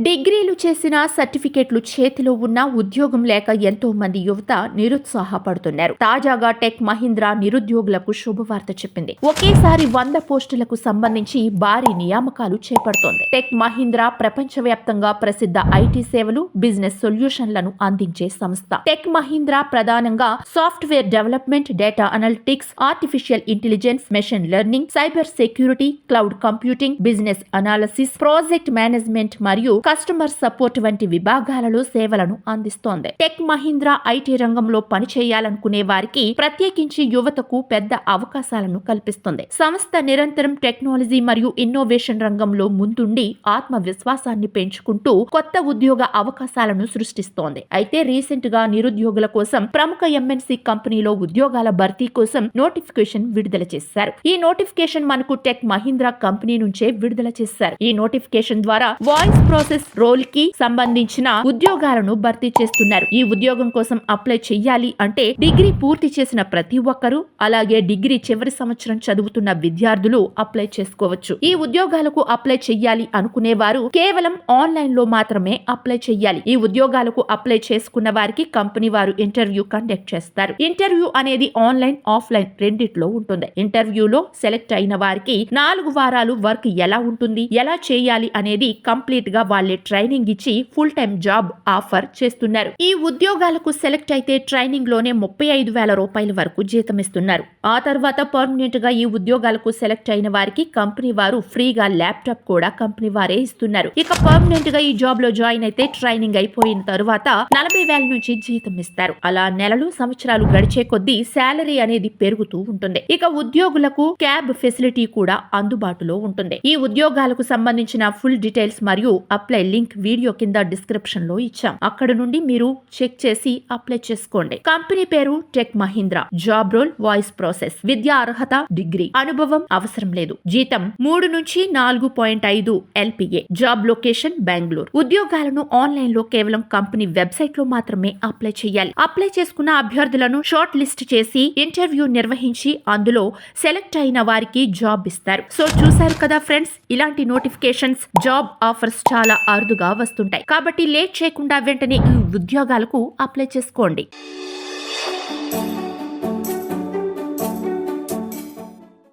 డిగ్రీలు చేసిన సర్టిఫికెట్లు చేతిలో ఉన్న ఉద్యోగం లేక ఎంతో మంది యువత నిరుత్సాహపడుతున్నారు. తాజాగా టెక్ మహీంద్రా నిరుద్యోగులకు శుభవార్త చెప్పింది. ఒకేసారి 100 పోస్టులకు సంబంధించి భారీ నియామకాలు చేపడుతోంది. టెక్ మహీంద్రా ప్రపంచవ్యాప్తంగా ప్రసిద్ధ ఐటీ సేవలు, బిజినెస్ సొల్యూషన్లను అందించే సంస్థ. టెక్ మహీంద్రా ప్రధానంగా software development, data analytics, artificial intelligence, machine learning, cyber security, cloud computing, business analysis, project management మరియు కస్టమర్ సపోర్ట్ వంటి విభాగాలలో సేవలను అందిస్తోంది. టెక్ మహీంద్రా ఐటీ రంగంలో పనిచేయాలనుకునే వారికి, ప్రత్యేకించి యువతకు పెద్ద అవకాశాలను కల్పిస్తుంది. సంస్థ నిరంతరం టెక్నాలజీ మరియు ఇన్నోవేషన్ రంగంలో ముందుండి ఆత్మవిశ్వాసాన్ని పెంచుకుంటూ కొత్త ఉద్యోగ అవకాశాలను సృష్టిస్తోంది. అయితే రీసెంట్ గా నిరుద్యోగుల కోసం ప్రముఖ ఎంఎన్సి కంపెనీలో ఉద్యోగాల భర్తీ కోసం నోటిఫికేషన్ విడుదల చేశారు. ఈ నోటిఫికేషన్ మనకు టెక్ మహీంద్రా కంపెనీ నుంచే విడుదల చేశారు. ఈ నోటిఫికేషన్ ద్వారా వాయిస్ ప్రాసెస్ రోల్ కి సంబంధించిన ఉద్యోగాలను భర్తీ చేస్తున్నారు. ఈ ఉద్యోగం కోసం అప్లై చెయ్యాలి అంటే డిగ్రీ పూర్తి చేసిన ప్రతి ఒక్కరూ, అలాగే డిగ్రీ చివరి సంవత్సరం చదువుతున్న విద్యార్థులు అప్లై చేసుకోవచ్చు. ఈ ఉద్యోగాలకు అప్లై చెయ్యాలి అనుకునేవారు కేవలం ఆన్లైన్ లో మాత్రమే అప్లై చెయ్యాలి. ఈ ఉద్యోగాలకు అప్లై చేసుకున్న వారికి కంపెనీ వారు ఇంటర్వ్యూ కండక్ట్ చేస్తారు. ఇంటర్వ్యూ అనేది ఆన్లైన్, ఆఫ్లైన్ రెండిట్లో ఉంటుంది. ఇంటర్వ్యూలో సెలెక్ట్ అయిన వారికి 4 వారాలు వర్క్ ఎలా ఉంటుంది, ఎలా చేయాలి అనేది కంప్లీట్ గా వాళ్ళే ట్రైనింగ్ ఇచ్చి ఫుల్ టైం జాబ్ ఆఫర్ చేస్తున్నారు. ఈ ఉద్యోగాలకు సెలెక్ట్ అయితే ట్రైనింగ్ లోనే 35,000 రూపాయల వరకు జీతం ఇస్తున్నారు. ఆ తర్వాత పర్మనెంట్ గా ఈ ఉద్యోగాలకు సెలెక్ట్ అయిన వారికి కంపెనీ వారు ఫ్రీగా ల్యాప్టాప్ కూడా కంపెనీ వారే ఇస్తున్నారు. ఇక పర్మనెంట్ గా ఈ జాబ్ లో జాయిన్ అయితే ట్రైనింగ్ అయిపోయిన తరువాత 40,000 నుంచి జీతం ఇస్తారు. అలా నెలలు, సంవత్సరాలు గడిచే కొద్దీ శాలరీ అనేది పెరుగుతూ ఉంటుంది. ఇక ఉద్యోగులకు క్యాబ్ ఫెసిలిటీ కూడా అందుబాటులో ఉంటుంది. ఈ ఉద్యోగాలకు సంబంధించిన ఫుల్ డీటెయిల్స్ మరియు అప్లై లింక్ వీడియో కింద డిస్క్రిప్షన్ లో ఇచ్చాం. అక్కడ నుండి మీరు చెక్ చేసి అప్లై చేసుకోండి. కంపెనీ పేరు tech Mahindra. Job role voice process. విద్యా అర్హత డిగ్రీ. అనుభవం అవసరం లేదు. జీతం 3 నుంచి 4.5 LPA. Job location Bengaluru. ఉద్యోగాలను ఆన్లైన్ లో కేవలం కంపెనీ వెబ్సైట్ లో మాత్రమే అప్లై చేయాలి. అప్లై చేసుకున్న అభ్యర్థులను షార్ట్ లిస్ట్ చేసి ఇంటర్వ్యూ నిర్వహించి అందులో సెలెక్ట్ అయిన వారికి జాబ్ ఇస్తారు. సో చూసారు కదా ఫ్రెండ్స్, ఇలాంటి నోటిఫికేషన్స్, జాబ్ ఆఫర్స్ చాలా అరుదుగా వస్తుంటాయి. కాబట్టి లేట్ చేయకుండా వెంటనే ఈ ఉద్యోగాలకు అప్లై చేసుకోండి.